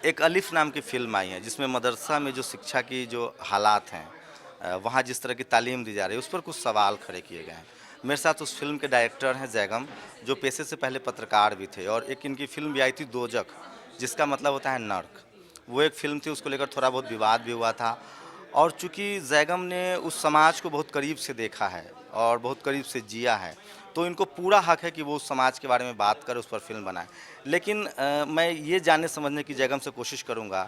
एक अलिफ नाम की फ़िल्म आई है जिसमें मदरसा में जो शिक्षा की जो हालात हैं, वहाँ जिस तरह की तालीम दी जा रही है, उस पर कुछ सवाल खड़े किए गए हैं। मेरे साथ उस फ़िल्म के डायरेक्टर हैं जैगम, जो पेशे से पहले पत्रकार भी थे, और एक इनकी फ़िल्म भी आई थी दोजख, जिसका मतलब होता है नर्क। वो एक फ़िल्म थी, उसको लेकर थोड़ा बहुत विवाद भी हुआ था। और चूँकि जैगम ने उस समाज को बहुत करीब से देखा है और बहुत करीब से जिया है, तो इनको पूरा हक है कि वो उस समाज के बारे में बात करें, उस पर फ़िल्म बनाएँ। लेकिन मैं ये जानने समझने की जैगम से कोशिश करूँगा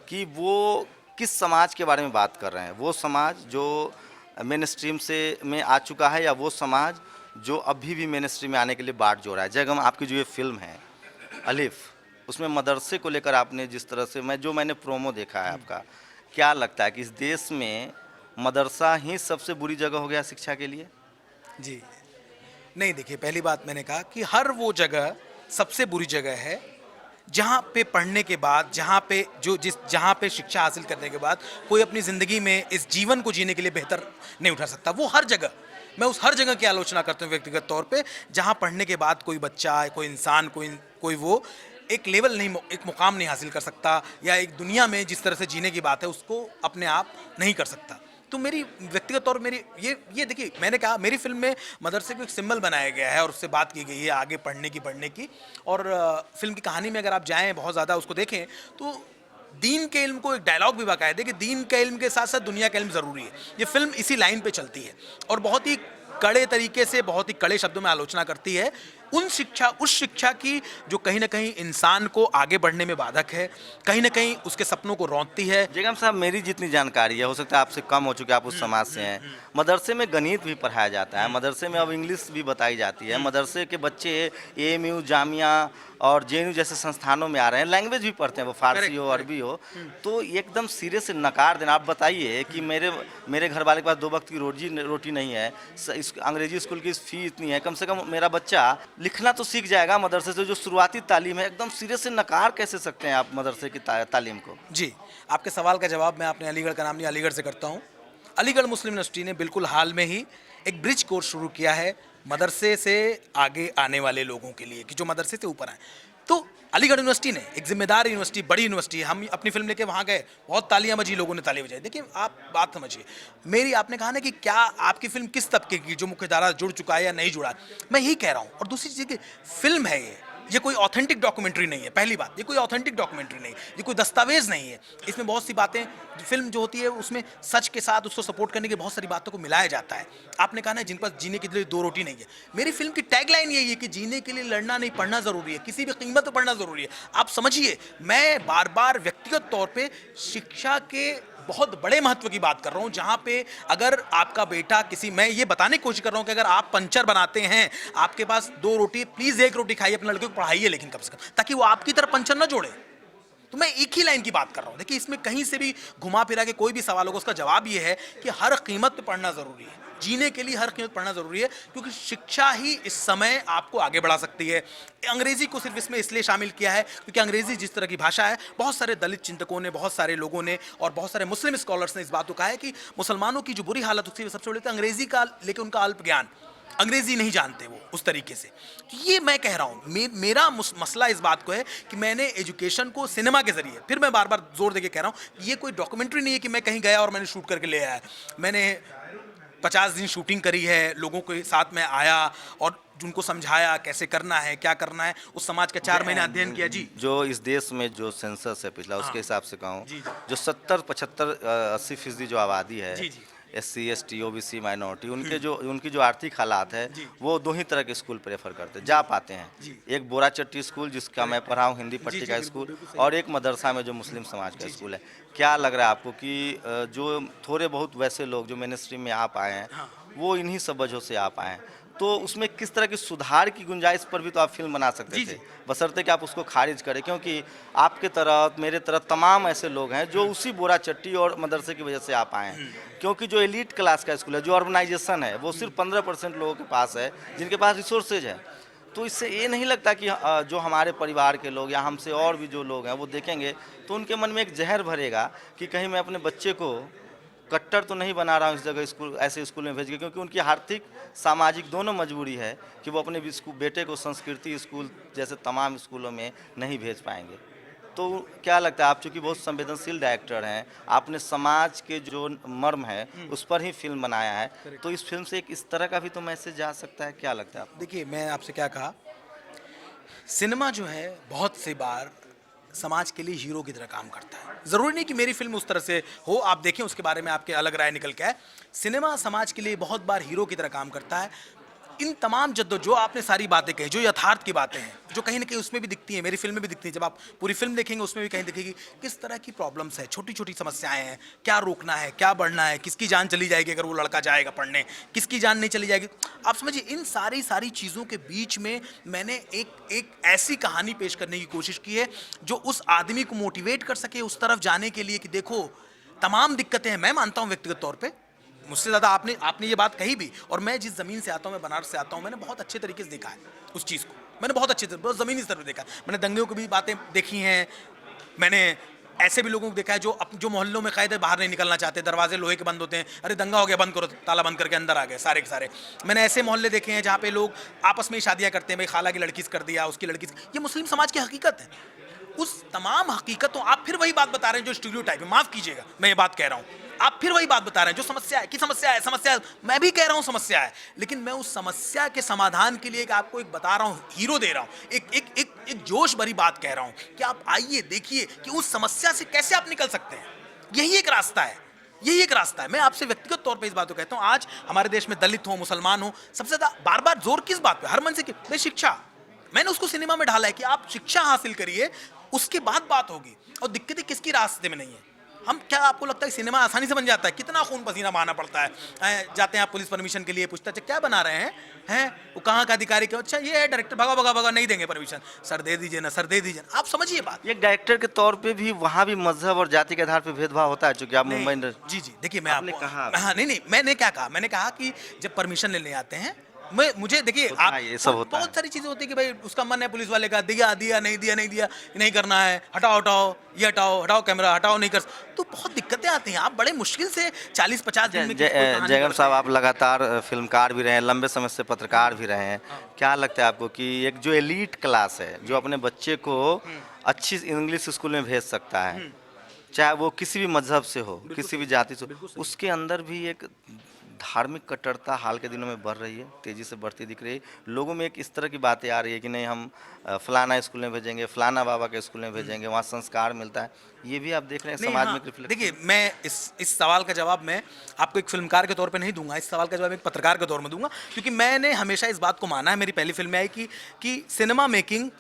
कि वो किस समाज के बारे में बात कर रहे हैं? वो समाज जो मेनस्ट्रीम से में आ चुका है, या वो समाज जो अभी भी मेनस्ट्रीम में आने के लिए बाट जोड़ रहा है? जैगम, आपकी जो ये फ़िल्म है अलिफ, उसमें मदरसे को लेकर आपने जिस तरह से मैंने प्रोमो देखा है आपका, क्या लगता है कि इस देश में मदरसा ही सबसे बुरी जगह हो गया शिक्षा के लिए? जी। नहीं, देखिए, पहली बात मैंने कहा कि हर वो जगह सबसे बुरी जगह है, जहाँ पे पढ़ने के बाद, जहाँ पे शिक्षा हासिल करने के बाद कोई अपनी ज़िंदगी में इस जीवन को जीने के लिए बेहतर नहीं उठा सकता। वो हर जगह, मैं उस हर जगह की आलोचना करता हूँ व्यक्तिगत तौर पे, जहाँ पढ़ने के बाद कोई बच्चा, कोई इंसान, कोई वो एक लेवल नहीं, एक मुकाम नहीं हासिल कर सकता, या एक दुनिया में जिस तरह से जीने की बात है उसको अपने आप नहीं कर सकता। तो मेरी व्यक्तिगत तौर, मेरी ये देखिए, मैंने कहा मेरी फिल्म में मदरसे को एक सिंबल बनाया गया है और उससे बात की गई है आगे पढ़ने की। और फिल्म की कहानी में अगर आप जाएं, बहुत ज़्यादा उसको देखें, तो दीन के इल्म को एक डायलॉग भी बाकायदा है कि दीन के इल्म के साथ साथ दुनिया का इल्म ज़रूरी है। ये फिल्म इसी लाइन पे चलती है और बहुत ही कड़े तरीके से, बहुत ही कड़े शब्दों में आलोचना करती है उस शिक्षा की जो कहीं ना कहीं इंसान को आगे बढ़ने में बाधक है, कहीं ना कहीं उसके सपनों को रौंदती है। जयराम साहब, मेरी जितनी जानकारी है, हो सकता है आपसे कम हो, चुके आप उस समाज से हैं, मदरसे में गणित भी पढ़ाया जाता है, मदरसे में अब इंग्लिश भी बताई जाती है, मदरसे के बच्चे एएमयू, जामिया और जेएनयू जैसे संस्थानों में आ रहे हैं, लैंग्वेज भी पढ़ते हैं, वो फारसी हो, अरबी हो। तो एकदम सिरे से नकार देना। आप बताइए कि मेरे घर वाले के पास 2 वक्त की रोटी नहीं है, अंग्रेजी स्कूल की फ़ी इतनी है, कम से कम मेरा बच्चा लिखना तो सीख जाएगा मदरसे से, जो शुरुआती तालीम है। एकदम सिरे से नकार कैसे सकते हैं आप मदरसे की तालीम को? जी, आपके सवाल का जवाब मैं आपने अलीगढ़ का नाम लिया, अलीगढ़ से करता हूँ। अलीगढ़ मुस्लिम यूनिवर्सिटी ने बिल्कुल हाल में ही एक ब्रिज कोर्स शुरू किया है मदरसे से आगे आने वाले लोगों के लिए, कि जो मदरसे से ऊपर आए। तो अलीगढ़ यूनिवर्सिटी ने, एक जिम्मेदार यूनिवर्सिटी, बड़ी यूनिवर्सिटी है, हम अपनी फिल्म लेके वहाँ गए, बहुत तालियां बजी, लोगों ने ताली बजाई। देखिए, आप बात समझिए मेरी, आपने कहा ना कि क्या आपकी फिल्म किस तबके की, जो मुख्यधारा जुड़ चुका है या नहीं जुड़ा, मैं यही कह रहा हूँ। और दूसरी चीज़ की फिल्म है ये कोई ऑथेंटिक डॉक्यूमेंट्री नहीं है। पहली बात, ये कोई ऑथेंटिक डॉक्यूमेंट्री नहीं, ये कोई दस्तावेज नहीं है। इसमें बहुत सी बातें, फिल्म जो होती है उसमें सच के साथ उसको सपोर्ट करने की बहुत सारी बातों को मिलाया जाता है। आपने कहा ना, जिन पर जीने के लिए 2 रोटी नहीं है, मेरी फिल्म की टैगलाइन यही है कि जीने के लिए लड़ना नहीं, पढ़ना जरूरी है, किसी भी कीमत पर पढ़ना जरूरी है। आप समझिए, मैं बार बार व्यक्तिगत तौर पे शिक्षा के बहुत बड़े महत्व की बात कर रहा हूं, जहां पे अगर आपका बेटा मैं ये बताने की कोशिश कर रहा हूं कि अगर आप पंचर बनाते हैं, आपके पास 2 रोटी, प्लीज 1 रोटी खाइए, अपने लड़के को पढ़ाइए, लेकिन कम से कम, ताकि वो आपकी तरह पंचर ना जोड़े। तो मैं एक ही लाइन की बात कर रहा हूं। देखिए, इसमें कहीं से भी घुमा फिरा के कोई भी सवाल होगा, उसका जवाब ये है कि हर कीमत पे पढ़ना जरूरी है, जीने के लिए हर कीमत पढ़ना जरूरी है, क्योंकि शिक्षा ही इस समय आपको आगे बढ़ा सकती है। अंग्रेजी को सिर्फ इसमें इसलिए शामिल किया है क्योंकि अंग्रेजी जिस तरह की भाषा है, बहुत सारे दलित चिंतकों ने, बहुत सारे लोगों ने और बहुत सारे मुस्लिम स्कॉलर्स ने इस बात को कहा है कि मुसलमानों की जो बुरी हालत होती है सबसे बड़ी अंग्रेजी का, लेकिन उनका अल्प ज्ञान, अंग्रेजी नहीं जानते वो उस तरीके से। तो ये मैं कह रहा हूँ, मेरा मसला इस बात को है कि मैंने एजुकेशन को सिनेमा के जरिए, फिर मैं बार बार जोर देके कह रहा हूँ, ये कोई डॉक्यूमेंट्री नहीं है कि मैं कहीं गया और मैंने शूट करके ले आया। मैंने 50 दिन शूटिंग करी है, लोगों के साथ में आया और उनको समझाया कैसे करना है, क्या करना है, उस समाज का 4 महीने अध्ययन किया। जी, जो इस देश में जो सेंसस है पिछला, उसके हिसाब से कहूँ, जी, जो 70-75-80% जो आबादी है, जी, जी, SC ST OBC माइनॉरिटी, उनकी जो आर्थिक हालात है, जी, वो 2 ही तरह के स्कूल प्रेफर करते जा पाते हैं। जी, एक बोरा चट्टी स्कूल, जिसका मैं पढ़ा हूँ, हिंदी जी, पट्टी जी, का बिल्कुल, स्कूल, बिल्कुल सही। और एक मदरसा में जो मुस्लिम समाज का स्कूल है। क्या लग रहा है आपको कि जो थोड़े बहुत वैसे लोग जो मेन स्ट्रीम में आ पाए हैं, हाँ, वो इन्हीं सब वजहों से आ पाए हैं? तो उसमें किस तरह की सुधार की गुंजाइश पर भी तो आप फिल्म बना सकते जी, थे, जी, बशर्ते कि आप उसको खारिज करें, क्योंकि आपके तरह, मेरे तरह तमाम ऐसे लोग हैं जो उसी बोरा चट्टी और मदरसे की वजह से आ पाए हैं। क्योंकि जो एलीट क्लास का स्कूल है, जो अर्बनाइजेशन है, वो सिर्फ 15% लोगों के पास है जिनके पास रिसोर्सेज है। तो इससे ये नहीं लगता कि जो हमारे परिवार के लोग या हमसे और भी जो लोग हैं वो देखेंगे तो उनके मन में एक जहर भरेगा कि कहीं मैं अपने बच्चे को कट्टर तो नहीं बना रहा हूँ इस जगह, स्कूल, ऐसे स्कूल में भेज के, क्योंकि उनकी आर्थिक सामाजिक दोनों मजबूरी है कि वो अपने बेटे को संस्कृति स्कूल जैसे तमाम स्कूलों में नहीं भेज पाएंगे। तो क्या लगता है, आप चूंकि बहुत संवेदनशील डायरेक्टर हैं, आपने समाज के जो मर्म है उस पर ही फिल्म बनाया है, तो इस फिल्म से एक इस तरह का भी तो मैसेज जा सकता है, क्या लगता है आपको? देखिए, मैं आपसे क्या कहा, सिनेमा जो है बहुत सी बार समाज के लिए हीरो की तरह काम करता है। ज़रूरी नहीं कि मेरी फिल्म उस तरह से हो, आप देखें उसके बारे में आपके अलग राय निकल के आए। सिनेमा समाज के लिए बहुत बार हीरो की तरह काम करता है। इन तमाम जो आपने सारी बातें कही, जो यथार्थ की बातें हैं, जो कहीं ना कहीं उसमें भी दिखती हैं, मेरी फिल्म में भी दिखती हैं। जब आप पूरी फिल्म देखेंगे उसमें भी कहीं दिखेगी किस तरह की प्रॉब्लम्स है, छोटी छोटी समस्याएं हैं, क्या रोकना है, क्या बढ़ना है, किसकी जान चली जाएगी अगर वो लड़का जाएगा पढ़ने, किसकी जान नहीं चली जाएगी। आप समझिए, इन सारी चीज़ों के बीच में मैंने एक ऐसी कहानी पेश करने की कोशिश की है जो उस आदमी को मोटिवेट कर सके उस तरफ जाने के लिए कि देखो तमाम दिक्कतें हैं। मैं मानता हूँ व्यक्तिगत तौर पे, मुझसे ज़्यादा आपने ये बात कही भी, और मैं जिस ज़मीन से आता हूँ, मैं बनारस से आता हूँ, मैंने बहुत अच्छे तरीके से देखा है उस चीज़ को। मैंने बहुत अच्छे से, बहुत ज़मीनी स्तर पर देखा है। मैंने दंगों की भी बातें देखी हैं। मैंने ऐसे भी लोगों को देखा है जो मोहल्लों में कायदे बाहर नहीं निकलना चाहते, दरवाजे लोहे के बंद होते हैं, अरे दंगा हो गया बंद करो, ताला बंद करके अंदर आ गए सारे के सारे। मैंने ऐसे मोहल्ले देखे हैं जहाँ पे लोग आपस में ही शादियाँ करते हैं, भाई खाला की लड़की से कर दिया, उसकी लड़की से। ये मुस्लिम समाज की हकीकत है। उस तमाम हकीकतों, आप फिर वही बात बता रहे हैं जो स्टीरियोटाइप है, माफ कीजिएगा मैं ये बात कह रहा हूँ, आप फिर वही बात बता रहे हैं जो समस्या है कि समस्या है, मैं भी कह रहा हूँ समस्या है, लेकिन मैं उस समस्या के समाधान के लिए एक आपको एक बता रहा हूँ, हीरो दे रहा हूँ, एक जोश भरी बात कह रहा हूँ कि आप आइए देखिए कि उस समस्या से कैसे आप निकल सकते हैं। यही एक रास्ता है, यही एक रास्ता है। मैं आपसे व्यक्तिगत तौर पे इस बात को कहता हूँ, आज हमारे देश में दलित हो, मुसलमान हो, सबसे ज्यादा बार बार जोर किस बात पे, हर मन से भाई शिक्षा। मैंने उसको सिनेमा में ढाला है कि आप शिक्षा हासिल करिए, उसके बाद बात होगी। और दिक्कतें किसकी रास्ते में नहीं है। हम, क्या आपको लगता है सिनेमा आसानी से बन जाता है? कितना खून पसीना बहाना पड़ता है। जाते हैं आप पुलिस परमिशन के लिए, पूछता है क्या बना रहे हैं वो कहाँ का अधिकारी क्यों, अच्छा ये है डायरेक्टर, भगा भगा भगा, नहीं देंगे परमिशन, सर दे दीजिए ना, सर दे दीजिए ना। आप समझिए बात। एक डायरेक्टर के तौर पे भी वहाँ भी मजहब और जाति के आधार पे भेदभाव होता है, चूंकि आप मुंबई जी देखिए, मैं आपने आपको कहा, हाँ नहीं, मैंने क्या कहा, मैंने कहा कि जब परमिशन लेने आते हैं, मुझे देखिए, आप ये सब होता बहुत सारी चीजें होती है कि भाई उसका मन है पुलिस वाले का, दिया नहीं दिया, नहीं करना है, हटाओ ये हटाओ कैमरा हटाओ, नहीं कर। तो बहुत दिक्कतें आती हैं। आप बड़े मुश्किल से 40-50 दिन में जयगम साहब, आप लगातार फिल्मकार भी रहे हैं, लंबे समय से पत्रकार भी रहे हैं, क्या लगता है आपको कि एक जो एलीट क्लास है जो अपने बच्चे को अच्छी इंग्लिश स्कूल में भेज सकता है, चाहे वो किसी भी मजहब से हो, किसी भी जाति से हो, उसके अंदर भी एक धार्मिक कट्टरता हाल के दिनों में बढ़ रही है, तेज़ी से बढ़ती दिख रही है। लोगों में एक इस तरह की बातें आ रही है कि नहीं, हम फलाना स्कूल में भेजेंगे, फलाना बाबा के स्कूल में भेजेंगे, वहाँ संस्कार मिलता है। ये भी आप देख रहे हैं समाज में रिफ्लेक्ट। देखिए, मैं इस सवाल का जवाब मैं आपको एक फिल्मकार के तौर पे नहीं दूंगा, इस सवाल का जवाब एक पत्रकार के तौर में दूंगा, क्योंकि मैंने हमेशा इस बात को माना है। मेरी पहली फिल्म में आई कि सिनेमा मेकिंग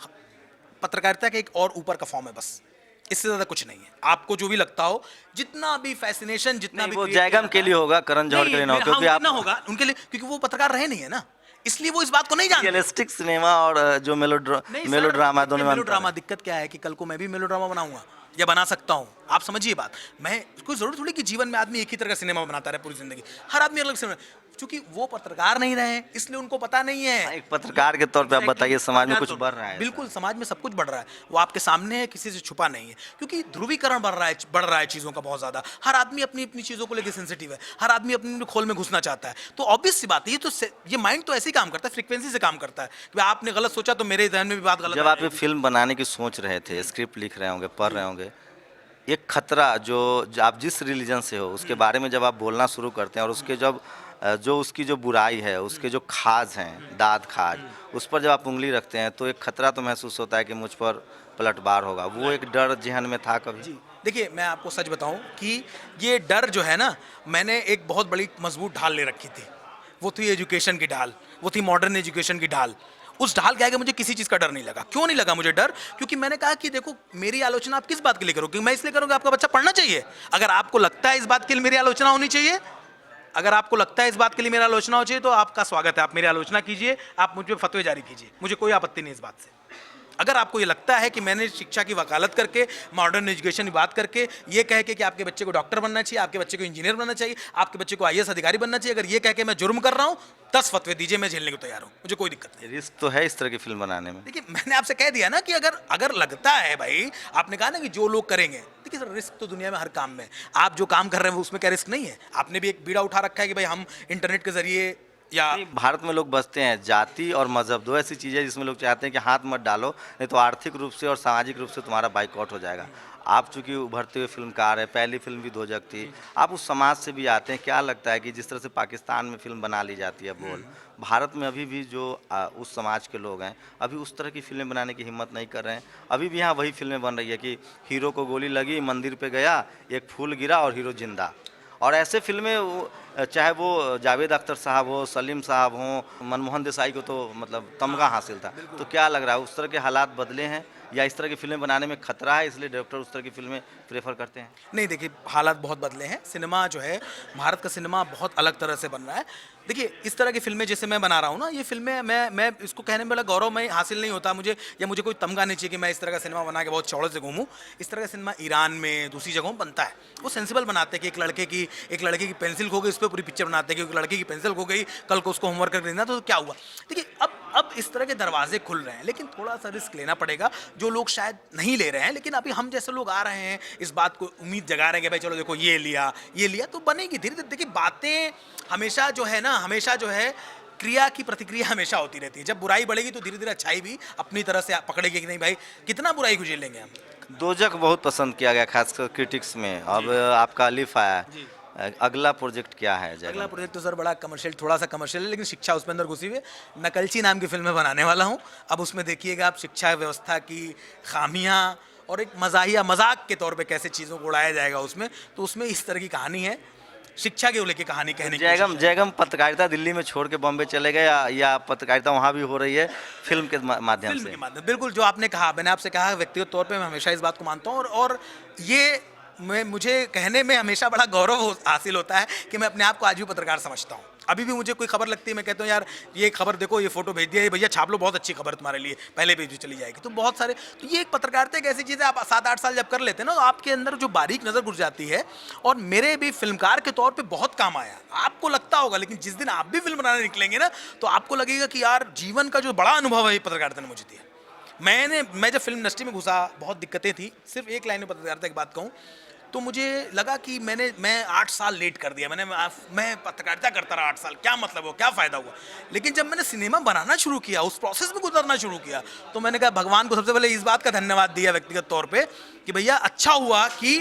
पत्रकारिता का एक और ऊपर का फॉर्म है, बस इससे ज्यादा कुछ नहीं है। आपको जो भी लगता हो, जितना भी फैसिनेशन, जितना भी वो जयगम के लिए होगा, करण जौहर के लिए ना हो, क्योंकि आप ना होगा उनके लिए, क्योंकि वो पत्रकार रहे नहीं है ना, इसलिए वो इस बात को नहीं जानते। रियलिस्टिक सिनेमा और जो मेलोड्रामा, दोनों में मेलोड्रामा दिक्कत क्या है कि कल को मैं भी मेलोड्रामा बनाऊंगा या बना सकता हूँ। आप समझिए बात। मैं, कोई जरूरत थोड़ी कि जीवन में आदमी एक ही तरह का सिनेमा बनाता रहे पूरी जिंदगी, हर आदमी अलग सिनेमा। चूंकि वो पत्रकार नहीं रहे इसलिए उनको पता नहीं है। एक पत्रकार के तौर पे आप बताइए, समाज में कुछ बढ़ रहा है? बिल्कुल, समाज में सब कुछ बढ़ रहा है, वो आपके सामने है, किसी से छुपा नहीं है। क्योंकि ध्रुवीकरण बढ़ रहा है चीज़ों का बहुत ज़्यादा। हर आदमी अपनी अपनी चीज़ों को लेकर सेंसिटिव है, हर आदमी अपनी खोल में घुसना चाहता है। तो ऑब्वियस सी बात है, ये माइंड तो ऐसे ही काम करता है, फ्रीक्वेंसी से काम करता है कि आपने गलत सोचा तो मेरे जहन में भी बात गलत। जब आप ये फिल्म बनाने की सोच रहे थे, स्क्रिप्ट लिख रहे होंगे, पढ़ रहे होंगे, एक खतरा जो आप जिस रिलीजन से हो उसके बारे में जब आप बोलना शुरू करते हैं और उसके जो उसकी जो बुराई है, उसके जो खाज हैं, दाद खाज, उस पर जब आप उंगली रखते हैं तो एक खतरा तो महसूस होता है कि मुझ पर पलटवार होगा। वो एक डर जहन में था कभी? जी देखिए, मैं आपको सच बताऊं कि ये डर जो है ना, मैंने एक बहुत बड़ी मजबूत ढाल ले रखी थी। वो थी एजुकेशन की ढाल, वो थी मॉडर्न एजुकेशन की ढाल। उस ढाल के आगे मुझे किसी चीज़ का डर नहीं लगा। क्यों नहीं लगा मुझे डर? क्योंकि मैंने कहा कि देखो, मेरी आलोचना आप किस बात के लिए करोगे? मैं इसलिए करूँगा आपका बच्चा पढ़ना चाहिए। अगर आपको लगता है इस बात के लिए मेरी आलोचना होनी चाहिए, अगर आपको लगता है इस बात के लिए मेरा आलोचना हो चाहिए, तो आपका स्वागत है, आप मेरी आलोचना कीजिए, आप मुझ पर फतवे जारी कीजिए, मुझे कोई आपत्ति नहीं इस बात से। अगर आपको ये लगता है कि मैंने शिक्षा की वकालत करके, मॉडर्न एजुकेशन की बात करके, ये कह के कि आपके बच्चे को डॉक्टर बनना चाहिए, आपके बच्चे को इंजीनियर बनना चाहिए, आपके बच्चे को IAS अधिकारी बनना चाहिए, अगर ये कह के मैं जुर्म कर रहा हूँ, 10 फतवे दीजिए, मैं झेलने को तैयार हूँ, मुझे कोई दिक्कत नहीं। रिस्क तो है इस तरह की फिल्म बनाने में। देखिए, मैंने आपसे कह दिया ना कि अगर लगता है, भाई आपने कहा ना कि जो लोग करेंगे, देखिए सर, रिस्क तो दुनिया में हर काम में। आप जो काम कर रहे हैं उसमें क्या रिस्क नहीं है? आपने भी एक बीड़ा उठा रखा है कि भाई हम इंटरनेट के जरिए या नहीं, भारत में लोग बसते हैं, जाति और मजहब दो ऐसी चीज़ें जिसमें लोग चाहते हैं कि हाथ मत डालो, नहीं तो आर्थिक रूप से और सामाजिक रूप से तुम्हारा बाइकआउट हो जाएगा। आप चूंकि उभरते हुए फिल्मकार है, पहली फिल्म भी दोजक थी, आप उस समाज से भी आते हैं। क्या लगता है कि जिस तरह से पाकिस्तान में फिल्म बना ली जाती है बोल, भारत में अभी भी जो उस समाज के लोग हैं अभी उस तरह की फिल्में बनाने की हिम्मत नहीं कर रहे हैं? अभी भी यहाँ वही फिल्में बन रही है कि हीरो को गोली लगी, मंदिर पे गया, एक फूल गिरा और हीरो जिंदा। और ऐसे फिल्में चाहे वो जावेद अख्तर साहब हो, सलीम साहब हों, मनमोहन देसाई को तो मतलब तमगा हासिल था। तो क्या लग रहा है, उस तरह के हालात बदले हैं या इस तरह की फिल्में बनाने में खतरा है इसलिए डायरेक्टर उस तरह की फिल्में प्रेफर करते हैं? नहीं, देखिए हालात बहुत बदले हैं। सिनेमा जो है, भारत का सिनेमा बहुत अलग तरह से बन रहा है। देखिए इस तरह की फिल्में जैसे मैं बना रहा हूँ ना, ये फिल्में मैं इसको कहने में बड़ा गौरव मैं हासिल नहीं होता मुझे, या मुझे कोई तमगा नहीं चाहिए कि मैं इस तरह का सिनेमा बना के बहुत चौड़े से घूमूं। इस तरह का सिनेमा ईरान में दूसरी जगहों बनता है। वो सेंसिबल बनाते हैं कि एक लड़के की पेंसिल खो गई, उस पर पूरी पिक्चर बनाते हैं कि एक लड़के की पेंसिल खो गई, कल को उसको होमवर्क करके देना तो क्या हुआ। देखिए अब इस तरह के दरवाजे खुल रहे हैं, लेकिन थोड़ा सा रिस्क लेना पड़ेगा जो लोग शायद नहीं ले रहे हैं। लेकिन अभी हम जैसे लोग आ रहे हैं, इस बात को उम्मीद जगा रहे हैं कि भाई चलो देखो ये लिया तो बनेगी धीरे धीरे। देखिए बातें हमेशा जो है ना, हमेशा जो है क्रिया की प्रतिक्रिया हमेशा होती रहती है। जब बुराई बढ़ेगी तो धीरे धीरे अच्छाई भी अपनी तरह से पकड़ेगी कि नहीं भाई कितना बुराई को झेल लेंगे हम। दोजक बहुत पसंद किया गया खासकर क्रिटिक्स में। अब आपका अलिफ आया है, अगला प्रोजेक्ट क्या है? अगला प्रोजेक्ट तो सर बड़ा कमर्शियल, थोड़ा सा कमर्शियल है, लेकिन शिक्षा उसमें अंदर घुसी हुई है। नकलची नाम की फिल्म मैं बनाने वाला हूँ। अब उसमें देखिएगा आप शिक्षा व्यवस्था की खामियाँ और एक मजाक के तौर पे कैसे चीज़ों को उड़ाया जाएगा उसमें। तो उसमें इस तरह की कहानी है, शिक्षा के लेके कहानी कहने की। जयगम पत्रकारिता दिल्ली में छोड़ के बॉम्बे चले गए या पत्रकारिता वहाँ भी हो रही है फिल्म के माध्यम से? बिल्कुल जो आपने कहा, मैंने आपसे कहा व्यक्तिगत तौर पे मैं हमेशा इस बात को मानता हूँ और ये मुझे कहने में हमेशा बड़ा गौरव हासिल होता है कि मैं अपने आप को आज भी पत्रकार समझता हूँ। अभी भी मुझे कोई खबर लगती है, मैं कहता हूँ यार ये खबर देखो, ये फोटो भेज दिया, ये भैया छाप लो, बहुत अच्छी खबर तुम्हारे लिए, पहले पेज भी चली जाएगी। तो बहुत सारे, तो ये एक पत्रकारिता एक ऐसी चीज़ है, आप 7-8 साल जब कर लेते हैं ना तो आपके अंदर जो बारीक नज़र घुस जाती है। और मेरे भी फिल्मकार के तौर पे बहुत काम आया। आपको लगता होगा, लेकिन जिस दिन आप भी फिल्म बनाने निकलेंगे ना तो आपको लगेगा कि यार जीवन का जो बड़ा अनुभव है पत्रकारिता ने मुझे दिया। मैं जब फिल्म इंडस्ट्री में घुसा बहुत दिक्कतें थी। सिर्फ एक लाइन में पत्रकारिता की बात कहूँ तो मुझे लगा कि मैं 8 साल लेट कर दिया। मैं पत्रकारिता करता रहा 8 साल, क्या मतलब हो, क्या फ़ायदा हुआ। लेकिन जब मैंने सिनेमा बनाना शुरू किया, उस प्रोसेस में गुजरना शुरू किया, तो मैंने कहा भगवान को सबसे पहले इस बात का धन्यवाद दिया व्यक्तिगत तौर पे कि भैया अच्छा हुआ कि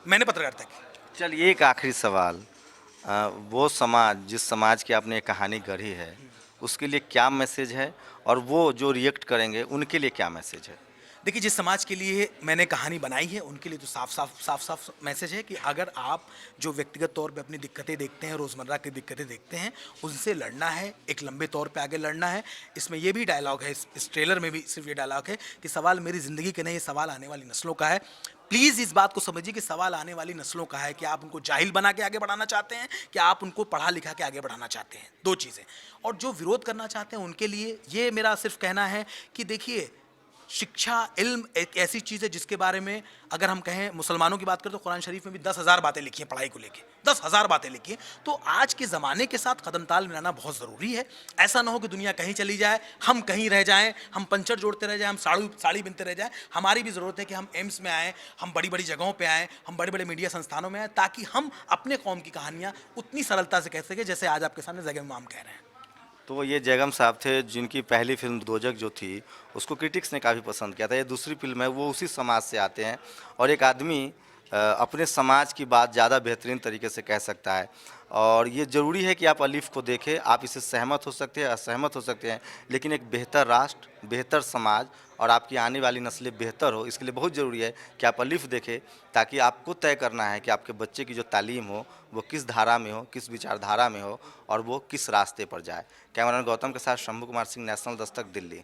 मैंने पत्रकारिता की। चलिए एक आखिरी सवाल, वो समाज जिस समाज की आपने कहानी गढ़ी है उसके लिए क्या मैसेज है, और वो जो रिएक्ट करेंगे उनके लिए क्या मैसेज है? देखिए जिस समाज के लिए मैंने कहानी बनाई है उनके लिए तो साफ मैसेज है कि अगर आप जो व्यक्तिगत तौर पे अपनी दिक्कतें देखते हैं, रोज़मर्रा की दिक्कतें देखते हैं, उनसे लड़ना है, एक लंबे तौर पे आगे लड़ना है। इसमें ये भी डायलॉग है, इस ट्रेलर में भी सिर्फ ये डायलॉग है कि सवाल मेरी ज़िंदगी के नहीं, सवाल आने वाली नस्लों का है। प्लीज़ इस बात को समझिए कि सवाल आने वाली नस्लों का है कि आप उनको जाहिल बना के आगे बढ़ाना चाहते हैं कि आप उनको पढ़ा लिखा के आगे बढ़ाना चाहते हैं। 2 चीज़ें। और जो विरोध करना चाहते हैं उनके लिए ये मेरा सिर्फ कहना है कि देखिए शिक्षा, इल्म एक ऐसी चीज़ है जिसके बारे में अगर हम कहें, मुसलमानों की बात करें तो कुरान शरीफ में भी 10,000 बातें लिखी हैं पढ़ाई को लेके, 10,000 बातें लिखी हैं। तो आज के ज़माने के साथ कदम ताल मिलाना बहुत ज़रूरी है। ऐसा ना हो कि दुनिया कहीं चली जाए, हम कहीं रह जाएं, हम पंचर जोड़ते रह जाएं, हम साड़ी बिनते रह जाएं। हमारी भी ज़रूरत है कि हम एम्स में आएँ, हम बड़ी बड़ी जगहों पर आएँ, हम बड़े बड़े मीडिया संस्थानों में आएँ, ताकि हम अपने कौम की कहानियाँ उतनी सरलता से कह सकें जैसे आज आपके सामने जगह इमाम कह रहे हैं। तो ये जयगम साहब थे जिनकी पहली फिल्म दोजक जो थी उसको क्रिटिक्स ने काफ़ी पसंद किया था। ये दूसरी फिल्म है, वो उसी समाज से आते हैं और एक आदमी अपने समाज की बात ज़्यादा बेहतरीन तरीके से कह सकता है। और ये ज़रूरी है कि आप अलिफ को देखें, आप इससे सहमत हो सकते हैं, असहमत हो सकते हैं, लेकिन एक बेहतर राष्ट्र, बेहतर समाज और आपकी आने वाली नस्लें बेहतर हो, इसके लिए बहुत ज़रूरी है कि आप अलिफ देखें, ताकि आपको तय करना है कि आपके बच्चे की जो तालीम हो वो किस धारा में हो, किस विचारधारा में हो और वो किस रास्ते पर जाए। कैमरामैन गौतम के साथ शंभू कुमार सिंह, नेशनल दस्तक, दिल्ली।